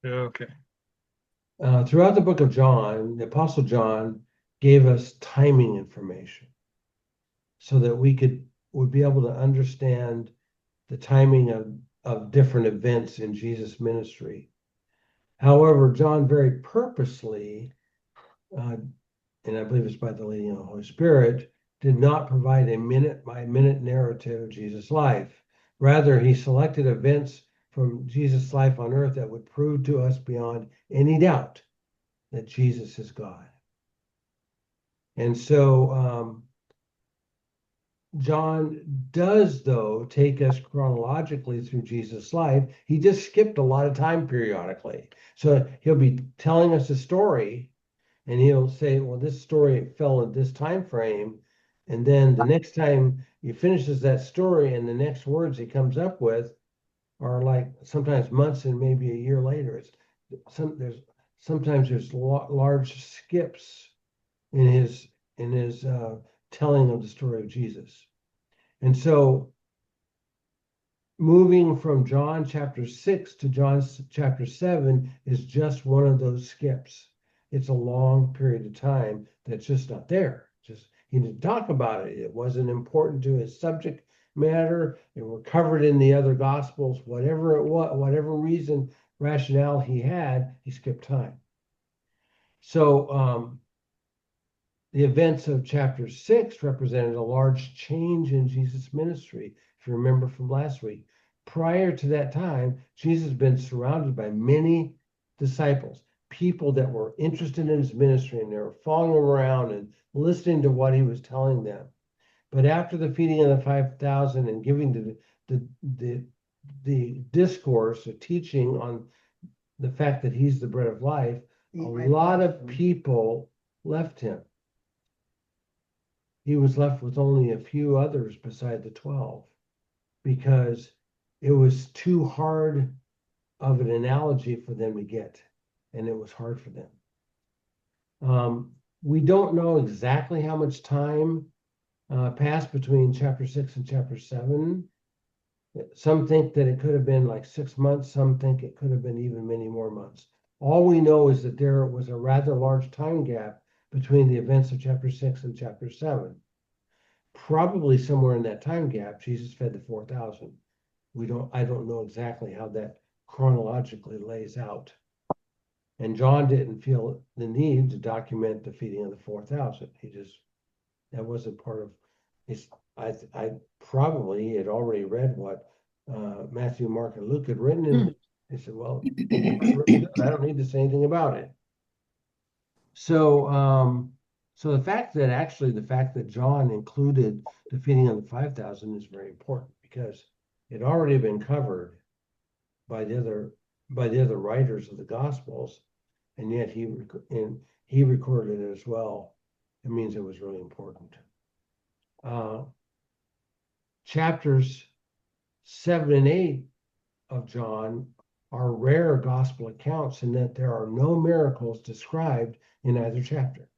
Yeah, okay. Throughout the book of John, the Apostle John gave us timing information so that would be able to understand the timing of different events in Jesus' ministry. However, John very purposely, uh, and I believe it's by the leading of the Holy Spirit, did not provide a minute by minute narrative of Jesus' life. Rather, he selected events from Jesus' life on earth that would prove to us beyond any doubt that Jesus is God. And so John does, though, take us chronologically through Jesus' life. He just skipped a lot of time periodically. So he'll be telling us a story and he'll say, well, this story fell in this time frame. And then the next time he finishes that story and the next words he comes up with are like sometimes months and maybe a year later. There's sometimes there's large skips in his telling of the story of Jesus. And so moving from John chapter 6 to John chapter 7 is just one of those skips. It's a long period of time that's just not there. Just he didn't talk about it. It wasn't important to his subject matter. It were covered in the other gospels. Whatever it was, whatever reason, rationale he had, he skipped time. So the events of chapter 6 represented a large change in Jesus' ministry, if you remember from last week. Prior to that time, Jesus had been surrounded by many disciples, people that were interested in his ministry, and they were following him around and listening to what he was telling them. But after the feeding of the 5,000 and giving the discourse, the teaching on the fact that he's the bread of life, a lot of people left him. He was left with only a few others beside the 12 because it was too hard of an analogy for them to get, and it was hard for them. We don't know exactly how much time passed between chapter 6 and chapter 7. Some think that it could have been like 6 months, some think it could have been even many more months. All we know is that there was a rather large time gap between the events of chapter 6 and chapter 7. Probably somewhere in that time gap, Jesus fed the 4,000. I don't know exactly how that chronologically lays out. And John didn't feel the need to document the feeding of the 4,000. That wasn't part of his. I probably had already read what Matthew, Mark, and Luke had written, Hmm. and he said, well, that's really good. I don't need to say anything about it. So, so the fact that John included the feeding of the 5,000 is very important because it already been covered by the other writers of the Gospels, and yet he recorded it as well. It means it was really important. Uh, Chapters 7 and 8 of John are rare gospel accounts in that there are no miracles described in either chapter.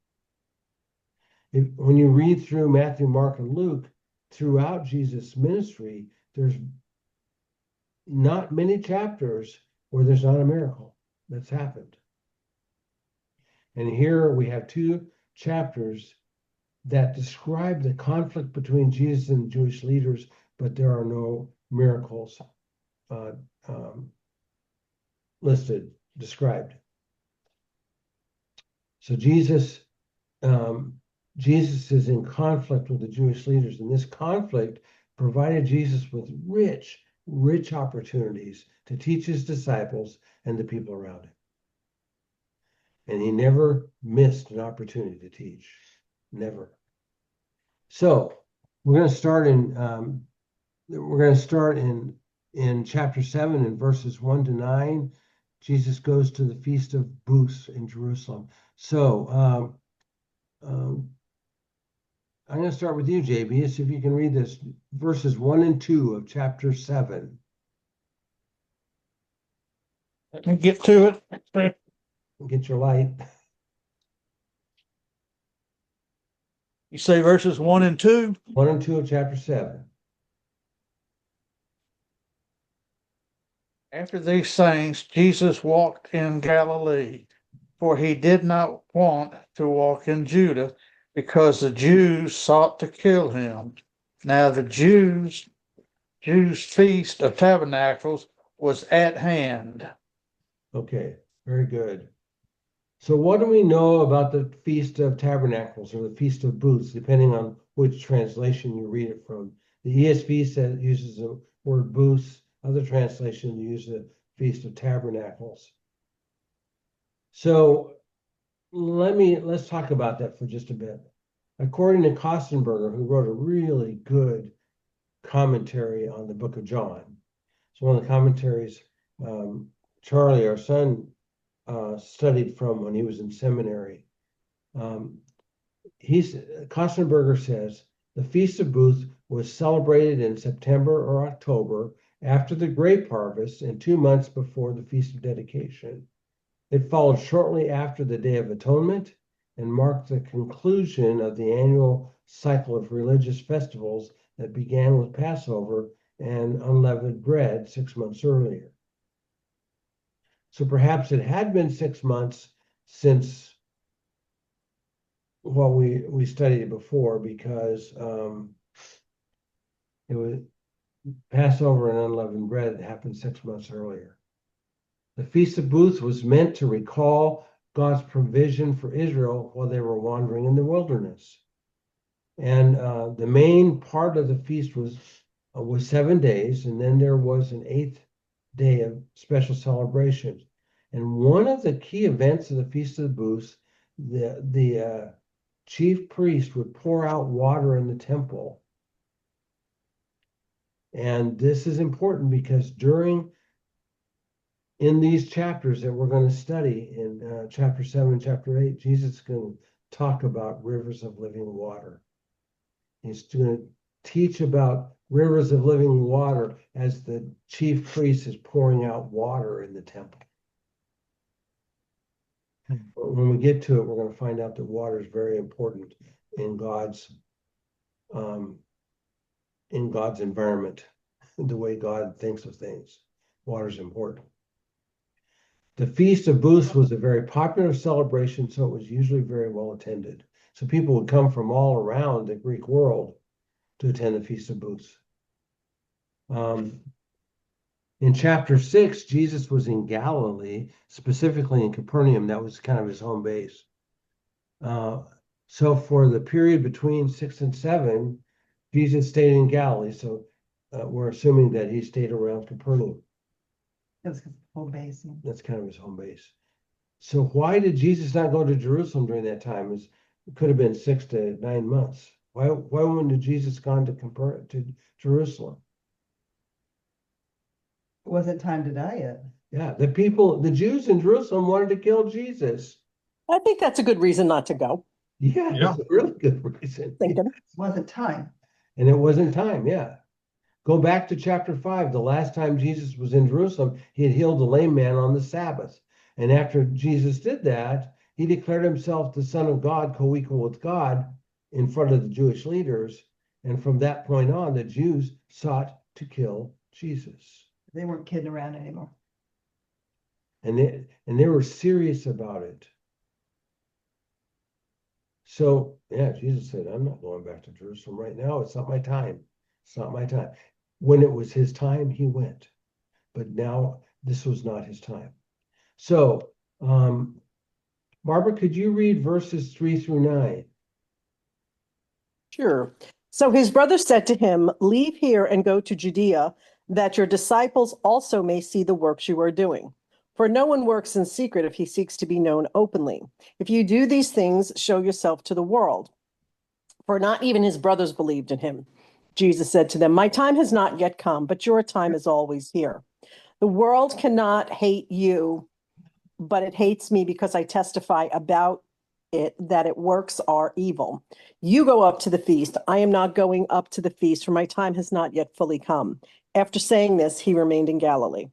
When you read through Matthew, Mark, and Luke, throughout Jesus' ministry, there's not many chapters where there's not a miracle that's happened. And here we have two chapters that describe the conflict between Jesus and the Jewish leaders, but there are no miracles uh, um, listed, described. So um, Jesus is in conflict with the Jewish leaders, and this conflict provided Jesus with rich opportunities to teach his disciples and the people around him. And he never missed an opportunity to teach. Never. So we're going to start in chapter 7 in verses 1 to 9. Jesus goes to the Feast of Booths in Jerusalem. So um, I'm going to start with you, JB, see if you can read this verses 1 and 2 of chapter 7. Let me get to it. Get your light. You say verses 1 and 2. 1 and 2 of chapter 7. After these things, Jesus walked in Galilee, for he did not want to walk in Judah, because the Jews sought to kill him. Now the Jews' feast of tabernacles was at hand. Okay, very good. So what do we know about the Feast of Tabernacles or the Feast of Booths, depending on which translation you read it from? The ESV uses the word booths. Other translations use the Feast of Tabernacles. So let's talk about that for just a bit. According to Kostenberger, who wrote a really good commentary on the book of John. So one of the commentaries Charlie, our son, studied from when he was in seminary. Kostenberger says the Feast of Booths was celebrated in September or October after the grape harvest and 2 months before the Feast of Dedication. It followed shortly after the Day of Atonement and marked the conclusion of the annual cycle of religious festivals that began with Passover and unleavened bread 6 months earlier. So perhaps it had been 6 months since, well, we studied it before, because it was Passover and unleavened bread happened 6 months earlier. The Feast of Booths was meant to recall God's provision for Israel while they were wandering in the wilderness. And the main part of the feast was 7 days, and then there was an 8th day of special celebrations. And one of the key events of the Feast of the Booths, the chief priest would pour out water in the temple. And this is important because in these chapters that we're going to study in chapter 7 and chapter 8, Jesus is going to talk about rivers of living water. He's going to teach about rivers of living water as the chief priest is pouring out water in the temple. But when we get to it, we're going to find out that water is very important in God's environment, the way God thinks of things. Water is important. The Feast of Booths was a very popular celebration, so it was usually very well attended. So people would come from all around the Greek world to attend the Feast of Booths. In chapter 6, Jesus was in Galilee, specifically in Capernaum. That was kind of his home base. So for the period between 6 and 7, Jesus stayed in Galilee. So we're assuming that he stayed around Capernaum. That's his home base. Yeah. That's kind of his home base. So why did Jesus not go to Jerusalem during that time? It could have been 6 to 9 months. Why wouldn't Jesus gone to Jerusalem? It wasn't time to die yet. Yeah, the Jews in Jerusalem wanted to kill Jesus. I think that's a good reason not to go. Yeah, that's a really good reason. Thinking. It wasn't time. And it wasn't time, yeah. Go back to chapter 5. The last time Jesus was in Jerusalem, he had healed a lame man on the Sabbath. And after Jesus did that, he declared himself the Son of God, co-equal with God, in front of the Jewish leaders. And from that point on, the Jews sought to kill Jesus. They weren't kidding around anymore. And they were serious about it. So, yeah, Jesus said, I'm not going back to Jerusalem right now. It's not my time. It's not my time. When it was his time, he went. But now this was not his time. So, Barbara, could you read verses 3 through 9? Sure. So his brothers said to him, "Leave here and go to Judea, that your disciples also may see the works you are doing. For no one works in secret if he seeks to be known openly. If you do these things, show yourself to the world." For not even his brothers believed in him. Jesus said to them, "My time has not yet come, but your time is always here. The world cannot hate you, but it hates me because I testify about it that its works are evil. You go up to the feast. I am not going up to the feast, for my time has not yet fully come." After saying this, he remained in Galilee.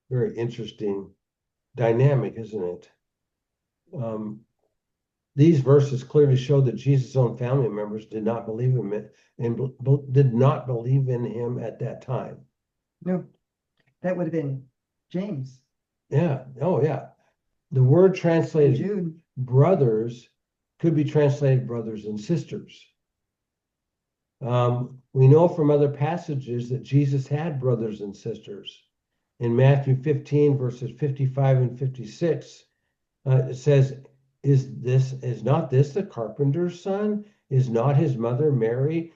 Very interesting dynamic, isn't it? These verses clearly show that Jesus' own family members did not believe him and did not believe in him at that time. No, that would have been James Yeah, oh yeah. The word and translated Jude. brothers could be translated brothers and sisters. We know from other passages that Jesus had brothers and sisters. In Matthew 15, verses 55 and 56, it says, is not this the carpenter's son? Is not his mother Mary?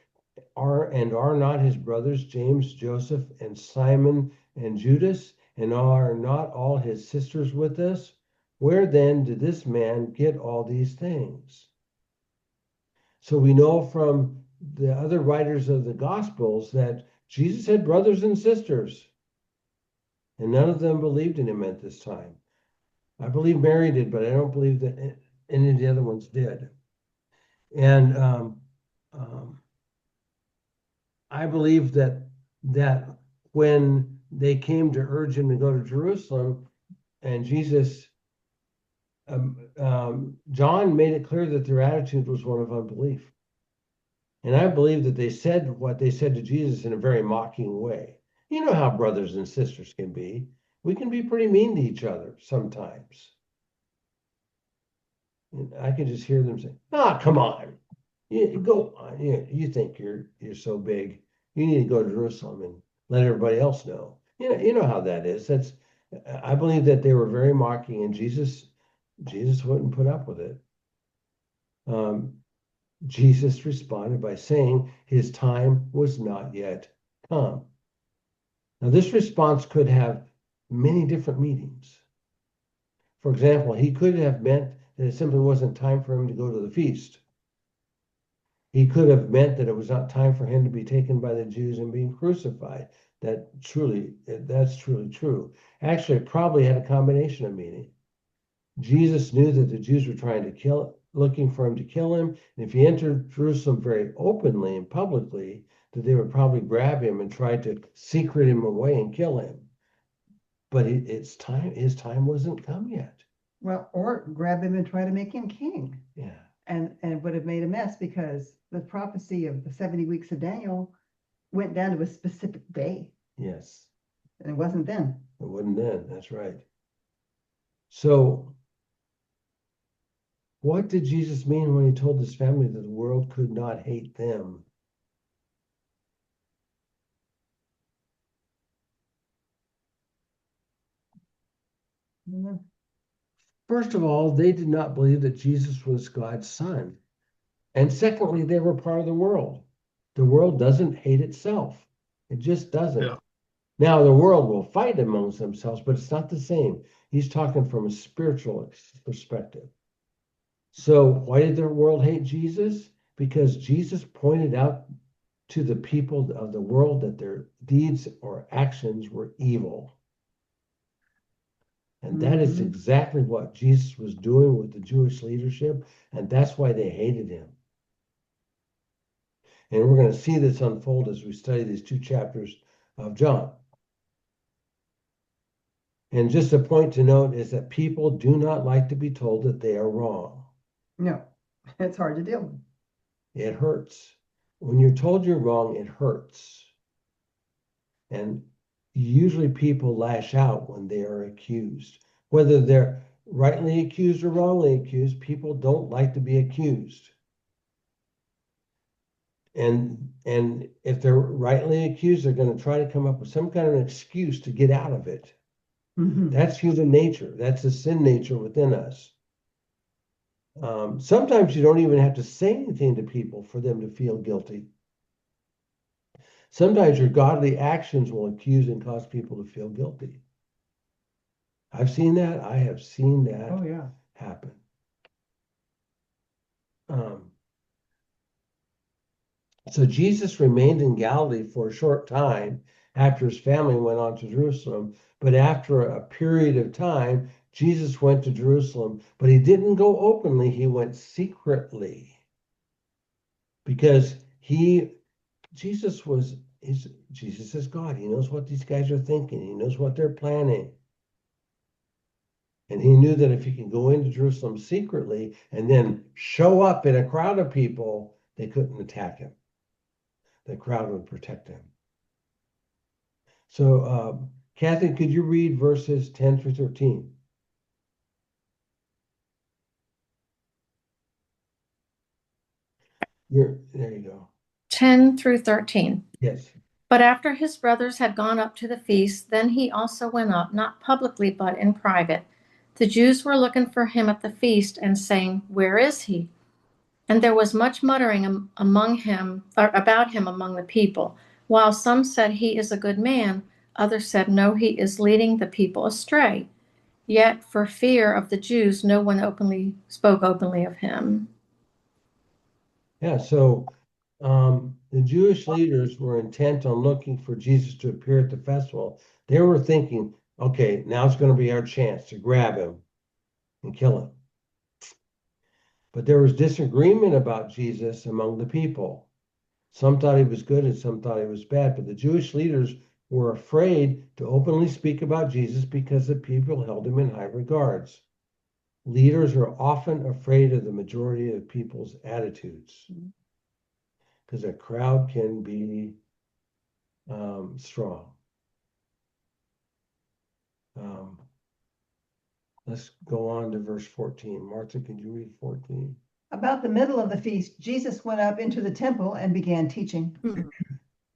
Are not his brothers James, Joseph, and Simon and Judas? And are not all his sisters with us? Where then did this man get all these things? So we know from the other writers of the Gospels that Jesus had brothers and sisters, and none of them believed in him at this time. I believe Mary did, but I don't believe that any of the other ones did. And I believe that when they came to urge him to go to Jerusalem, and Jesus, John made it clear that their attitude was one of unbelief. And I believe that they said what they said to Jesus in a very mocking way. You know how brothers and sisters can be. We can be pretty mean to each other sometimes. And I could just hear them say, "Ah, come on, you go on. You think you're so big. You need to go to Jerusalem and let everybody else know." You know how that is. I believe that they were very mocking, and Jesus wouldn't put up with it. Jesus responded by saying his time was not yet come. Now, this response could have many different meanings. For example, he could have meant that it simply wasn't time for him to go to the feast. He could have meant that it was not time for him to be taken by the Jews and being crucified. That's truly true. Actually, it probably had a combination of meaning. Jesus knew that the Jews were looking for him to kill him. And if he entered Jerusalem very openly and publicly, that they would probably grab him and try to secret him away and kill him. But his time wasn't come yet. Well, or grab him and try to make him king. Yeah. And it would have made a mess because the prophecy of the 70 weeks of Daniel went down to a specific day. Yes. And it wasn't then. It wasn't then. That's right. So, what did Jesus mean when he told his family that the world could not hate them? Mhm. First of all, they did not believe that Jesus was God's son. And secondly, they were part of the world. The world doesn't hate itself. It just doesn't. Yeah. Now, the world will fight amongst themselves, but it's not the same. He's talking from a spiritual perspective. So, why did the world hate Jesus? Because Jesus pointed out to the people of the world that their deeds or actions were evil. And that is Mhm. exactly what Jesus was doing with the Jewish leadership, and that's why they hated him. And we're going to see this unfold as we study these 2 chapters of John. And just a point to note is that people do not like to be told that they are wrong. No, it's hard to deal with. It hurts. When you're told you're wrong, it hurts. And usually people lash out when they are accused. Whether they're rightly accused or wrongly accused, people don't like to be accused. And if they're rightly accused, they're going to try to come up with some kind of an excuse to get out of it. Mhm. That's human nature. That's the sin nature within us. Sometimes you don't even have to say anything to people for them to feel guilty. Sometimes your godly actions will accuse and cause people to feel guilty. I've seen that. I have seen that Oh, yeah. happen. So Jesus remained in Galilee for a short time after his family went on to Jerusalem. But after a period of time, Jesus went to Jerusalem, but he didn't go openly. He went secretly because Jesus is God. He knows what these guys are thinking. He knows what they're planning. And he knew that if he could go into Jerusalem secretly and then show up in a crowd of people, they couldn't attack him. The crowd would protect him. So, Kathy, could you read verses 10 through 13? There you go. 10 through 13. Yes. But after his brothers had gone up to the feast, then he also went up, not publicly, but in private. The Jews were looking for him at the feast and saying, "Where is he?" And there was much muttering among him, or about him among the people. While some said, "He is a good man," others said, "No, he is leading the people astray." Yet for fear of the Jews, no one spoke openly of him. Yeah, so the Jewish leaders were intent on looking for Jesus to appear at the festival. They were thinking, okay, now it's going to be our chance to grab him and kill him. But there was disagreement about Jesus among the people. Some thought he was good and some thought he was bad. But the Jewish leaders were afraid to openly speak about Jesus because the people held him in high regards. Leaders are often afraid of the majority of people's attitudes because a crowd can be strong. Let's go on to verse 14. Martha, could you read 14? About the middle of the feast, Jesus went up into the temple and began teaching.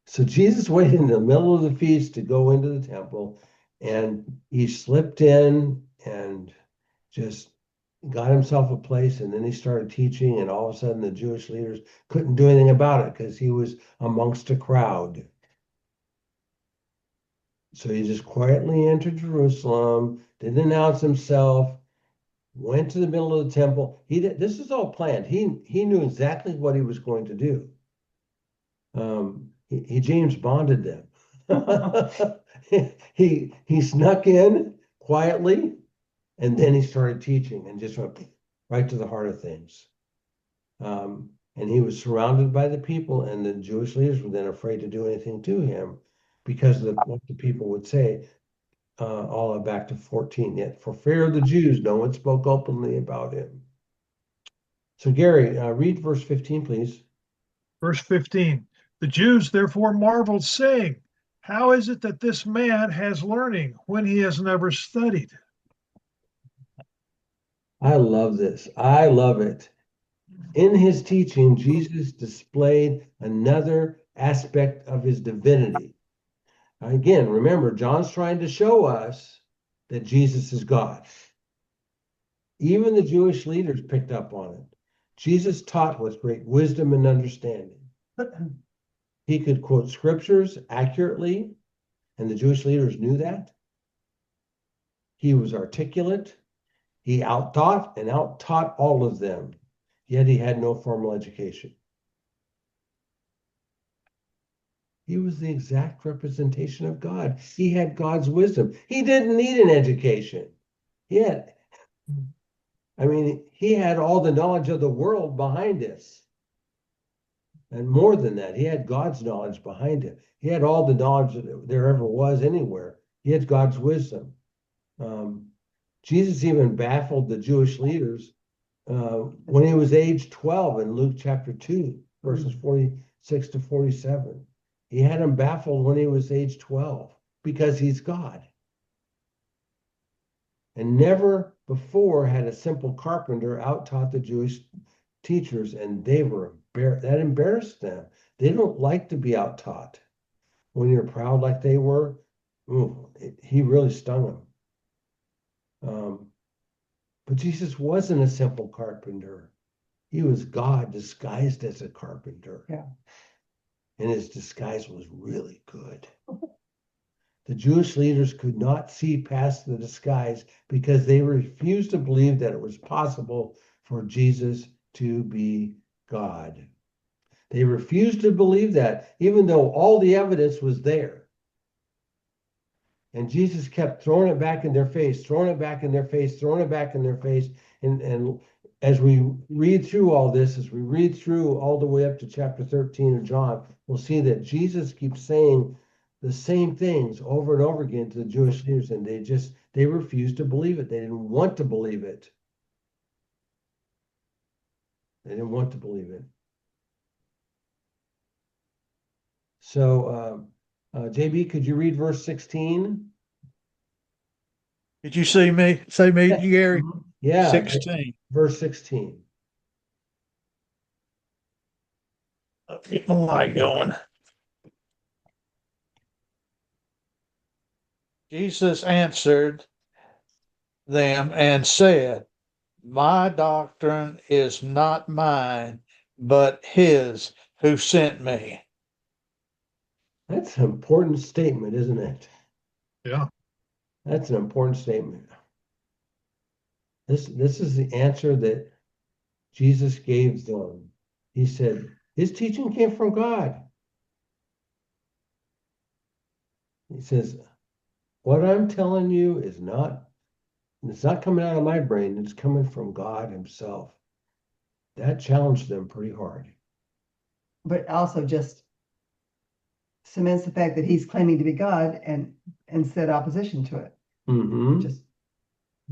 So Jesus waited in the middle of the feast to go into the temple, and he slipped in and just got himself a place, and then he started teaching, and all of a sudden the Jewish leaders couldn't do anything about it because he was amongst a crowd. So he just quietly entered Jerusalem, didn't announce himself, went to the middle of the temple. This is all planned. He knew exactly what he was going to do. He James Bonded them. he snuck in quietly, and then he started teaching and just went right to the heart of things. And he was surrounded by the people, and the Jewish leaders were then afraid to do anything to him because of what the people would say. All back to 14. Yet for fear of the Jews, no one spoke openly about him. So Gary, read verse 15, please. Verse 15, the Jews therefore marveled, saying, "How is it that this man has learning when he has never studied?" I love this. I love it. In his teaching, Jesus displayed another aspect of his divinity. Again, remember, John's trying to show us that Jesus is God. Even the Jewish leaders picked up on it. Jesus taught with great wisdom and understanding. He could quote scriptures accurately, and the Jewish leaders knew that. He was articulate. He outtaught and outtaught all of them, yet he had no formal education. He was the exact representation of God. He had God's wisdom. He didn't need an education. He had all the knowledge of the world behind us. And more than that, he had God's knowledge behind him. He had all the knowledge that there ever was anywhere. He had God's wisdom. Jesus even baffled the Jewish leaders when he was age 12 in Luke chapter 2, verses 46 to 47. He had them baffled when he was age 12 because he's God. And never before had a simple carpenter outtaught the Jewish teachers, and that embarrassed them. They don't like to be outtaught. When you're proud like they were, he really stung them. But Jesus wasn't a simple carpenter. He was God disguised as a carpenter. Yeah. And his disguise was really good. The Jewish leaders could not see past the disguise because they refused to believe that it was possible for Jesus to be God. They refused to believe that, even though all the evidence was there. And Jesus kept throwing it back in their face, throwing it back in their face, throwing it back in their face. And as we read through all this, as we read through all the way up to chapter 13 of John, we'll see that Jesus keeps saying the same things over and over again to the Jewish leaders, and they refused to believe it. They didn't want to believe it. They didn't want to believe it. So JB, could you read verse 16? Did you see me? Say me, Gary? Yeah, 16. verse 16. Keep my light going. Jesus answered them and said, my doctrine is not mine, but his who sent me. That's an important statement, isn't it? Yeah. That's an important statement. This is the answer that Jesus gave them. He said, his teaching came from God. He says, what I'm telling you is it's not coming out of my brain, it's coming from God himself. That challenged them pretty hard. But also just cements the fact that he's claiming to be God and said opposition to it. Mm-hmm. Just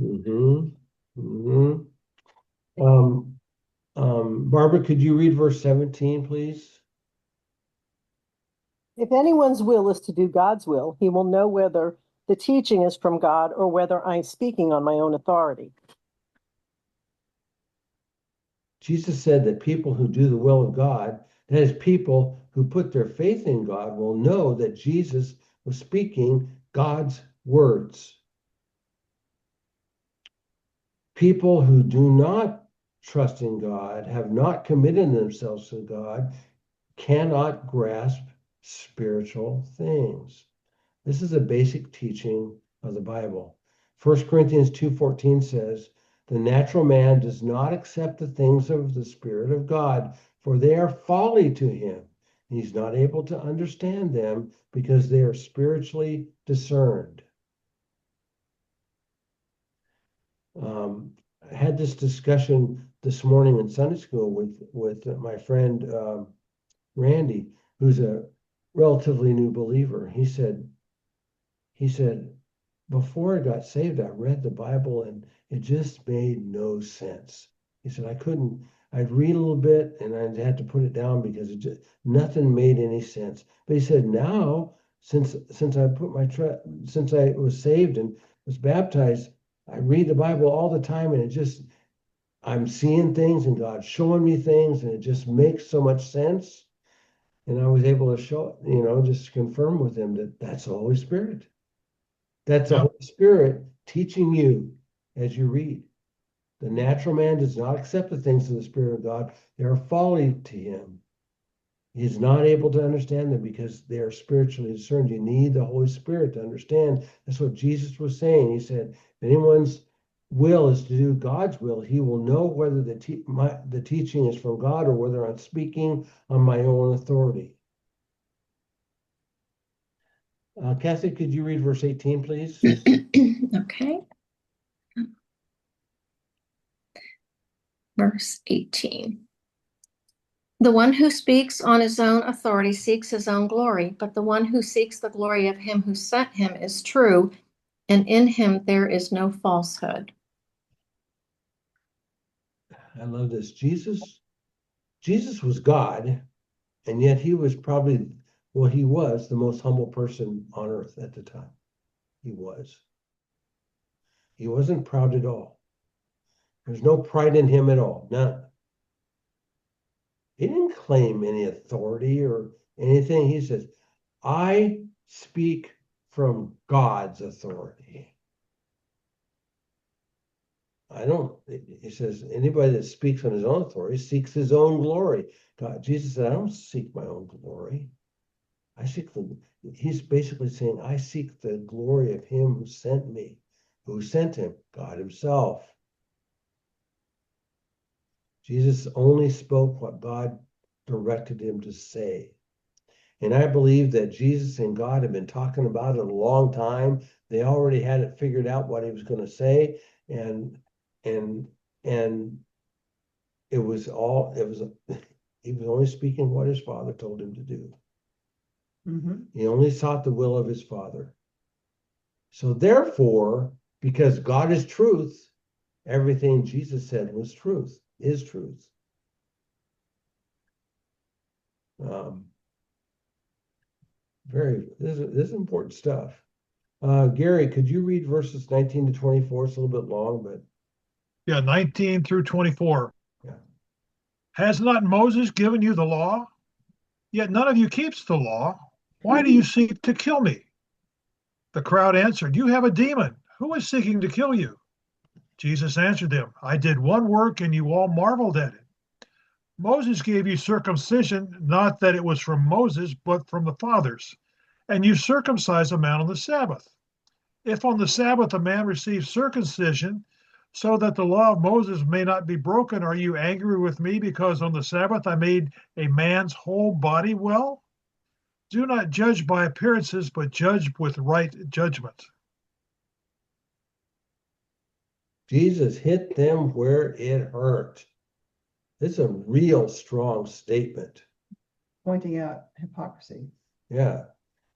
Mm-hmm. Mm-hmm. Barbara, could you read verse 17, please? If anyone's will is to do God's will, he will know whether the teaching is from God or whether I'm speaking on my own authority. Jesus said that people who do the will of God, that is, people who put their faith in God, will know that Jesus was speaking God's words. People who do not trust in God, have not committed themselves to God, cannot grasp spiritual things. This is a basic teaching of the Bible. 1 Corinthians 2:14 says, the natural man does not accept the things of the Spirit of God, for they are folly to him. He's not able to understand them because they are spiritually discerned. I had this discussion this morning in Sunday school with my friend Randy, who's a relatively new believer. He said, before I got saved, I read the Bible and it just made no sense. He said, I'd read a little bit and I had to put it down because nothing made any sense. But he said, now, since I was saved and was baptized, I read the Bible all the time and I'm seeing things and God's showing me things and it just makes so much sense. And I was able to just confirm with him that that's the Holy Spirit. That's the Yeah. Holy Spirit teaching you as you read. The natural man does not accept the things of the Spirit of God. They are folly to him. He's not able to understand them because they are spiritually discerned. You need the Holy Spirit to understand. That's what Jesus was saying. He said, if anyone's will is to do God's will, he will know whether the teaching is from God or whether I'm speaking on my own authority. Kathy, could you read verse 18, please? Okay. Verse 18. The one who speaks on his own authority seeks his own glory, but the one who seeks the glory of him who sent him is true, and in him there is no falsehood. I love this. Jesus was God, and yet he was he was the most humble person on earth at the time. He was. He wasn't proud at all. There's no pride in him at all. None. He didn't claim any authority or anything. He says, I speak from God's authority. He says, anybody that speaks on his own authority seeks his own glory. Jesus said, I don't seek my own glory. He's basically saying, I seek the glory of him who sent me. Who sent him? God himself. Jesus only spoke what God directed him to say. And I believe that Jesus and God have been talking about it a long time. They already had it figured out what he was going to say. And it was he was only speaking what his father told him to do. mm-hmm. He only sought the will of his father. So therefore, because God is truth, everything Jesus said was truth, is truth. this is important stuff. Gary, could you read verses 19 to 24? It's a little bit long, but Yeah, 19 through 24. yeah. Has not Moses given you the law? Yet none of you keeps the law. Why do you seek to kill me? The crowd answered, You have a demon. Who is seeking to kill you? Jesus answered them, I did one work and you all marveled at it. Moses gave you circumcision, not that it was from Moses, but from the fathers. And you circumcise a man on the Sabbath. If on the Sabbath a man receives circumcision, so that the law of Moses may not be broken, are you angry with me because on the Sabbath I made a man's whole body well? Do not judge by appearances, but judge with right judgment. Jesus hit them where it hurt. This is a real strong statement. Pointing out hypocrisy. Yeah.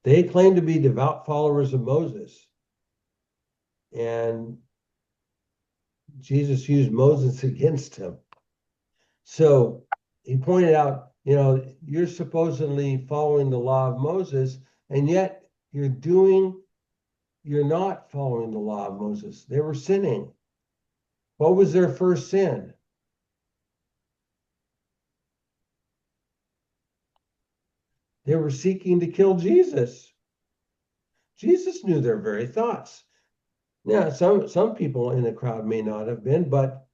They claim to be devout followers of Moses. And Jesus used Moses against him. So he pointed out, you're supposedly following the law of Moses, and yet you're not following the law of Moses. They were sinning. What was their first sin? They were seeking to kill Jesus. Jesus knew their very thoughts. Now, some people in the crowd may not have been, but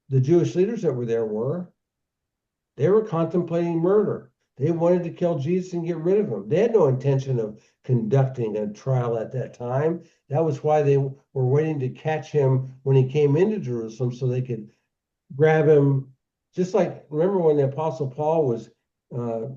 the Jewish leaders that were there were. They were contemplating murder. They wanted to kill Jesus and get rid of him. They had no intention of conducting a trial at that time. That was why they were waiting to catch him when he came into Jerusalem so they could grab him. Just like, remember when the Apostle Paul was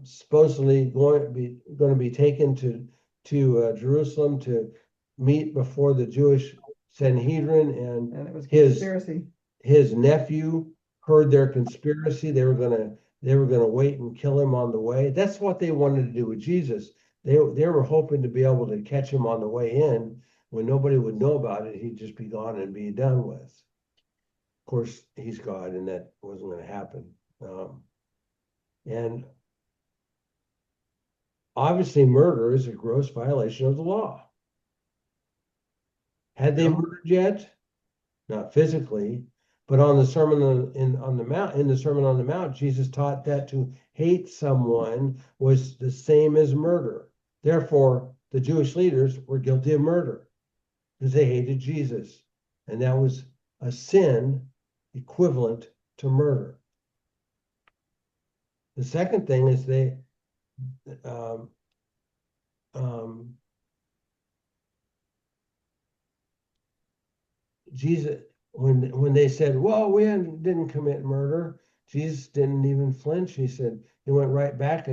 supposedly going to be taken to Jerusalem to meet before the Jewish Sanhedrin, And it was his conspiracy. his nephew heard their conspiracy. They were gonna wait and kill him on the way. That's what they wanted to do with Jesus. They were hoping to be able to catch him on the way in when nobody would know about it. He'd just be gone and be done with. Of course, he's God, and that wasn't going to happen. And obviously, murder is a gross violation of the law. Had they murdered yet? Not physically, but on the Sermon on the Mount, in the Sermon on the Mount, Jesus taught that to hate someone was the same as murder. Therefore, the Jewish leaders were guilty of murder because they hated Jesus, and that was a sin equivalent to murder. The second thing is Jesus, when they said, well, we didn't commit murder, Jesus didn't even flinch. He said, he went right back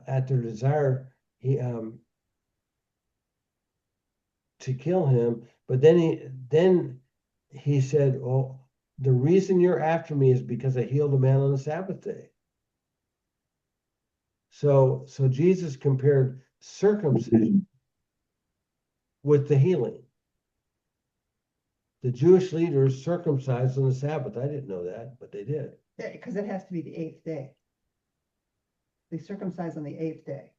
at their desire to kill him. But then he said, well, the reason you're after me is because I healed a man on the Sabbath day. So Jesus compared circumcision with the healing. The Jewish leaders circumcised on the Sabbath. I didn't know that, but they did. Yeah, because it has to be the 8th day. They circumcise on the 8th day.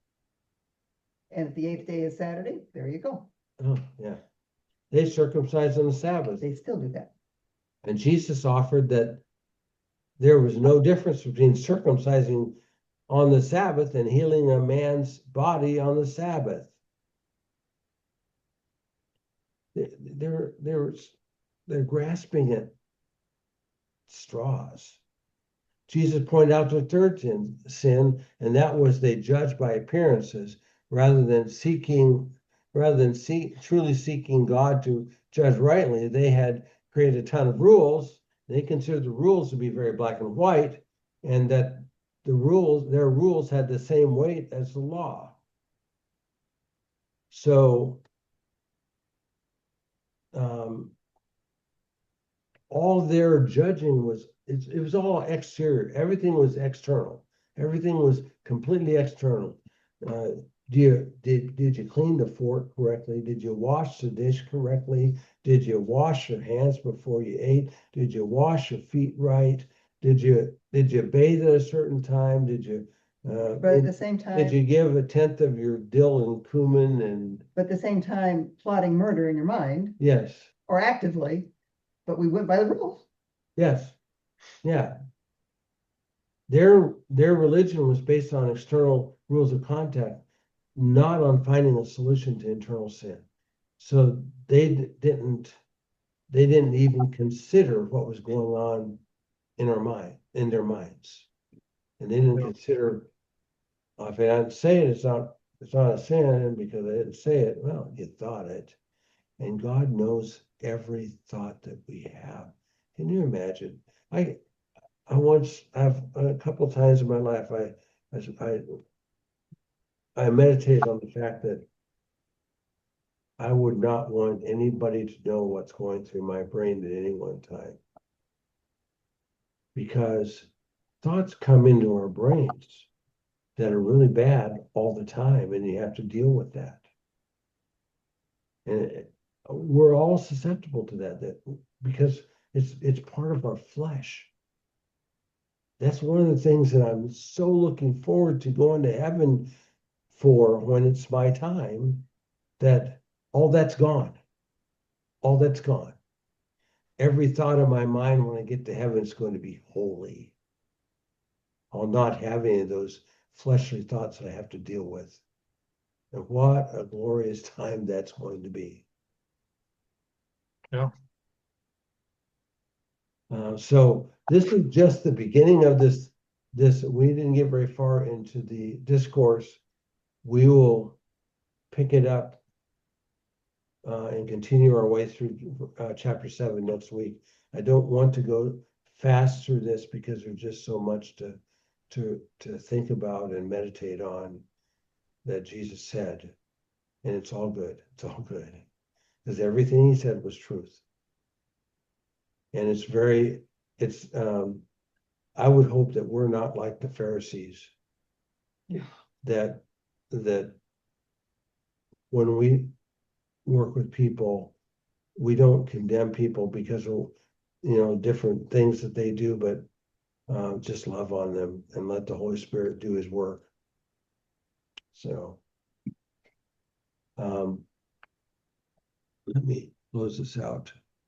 And if the 8th day is Saturday, there you go. Oh, yeah. They circumcised on the Sabbath. They still do that. And Jesus offered that there was no difference between circumcising on the Sabbath and healing a man's body on the Sabbath. They're grasping at straws. Jesus pointed out the third sin, and that was they judged by appearances rather than truly seeking God to judge rightly. They had created a ton of rules. They considered the rules to be very black and white, and that their rules had the same weight as the law. So all their judging was all exterior. Everything was external. Everything was completely external. Did you clean the fork correctly? Did you wash the dish correctly? Did you wash your hands before you ate? Did you wash your feet right? Did you bathe at a certain time? Did you But at the same Did time, you give a tenth of your dill and cumin and, but at the same time, plotting murder in your mind yes, or actively, but we went by the rules. yes, yeah. Their religion was based on external rules of contact, not on finding a solution to internal sin. So they didn't even consider what was going on in their minds. And they didn't consider, if I didn't say it, it's not a sin because I didn't say it. Well, you thought it. And God knows every thought that we have. Can you imagine? I've a couple of times in my life, I meditated on the fact that I would not want anybody to know what's going through my brain at any one time. Because thoughts come into our brains that are really bad all the time, and you have to deal with that. And we're all susceptible to that because it's part of our flesh. That's one of the things that I'm so looking forward to going to heaven for when it's my time, that all that's gone. All that's gone. Every thought of my mind when I get to heaven is going to be holy. I'll not have any of those fleshly thoughts that I have to deal with. And what a glorious time that's going to be. Yeah. So this is just the beginning of this. We didn't get very far into the discourse. We will pick it up and continue our way through chapter 7 next week. I don't want to go fast through this because there's just so much to think about and meditate on that Jesus said, and it's all good. It's all good because everything he said was truth, and I would hope that we're not like the Pharisees. Yeah. That when we work with people, we don't condemn people because of different things that they do, but just love on them and let the Holy Spirit do his work. So let me close this out.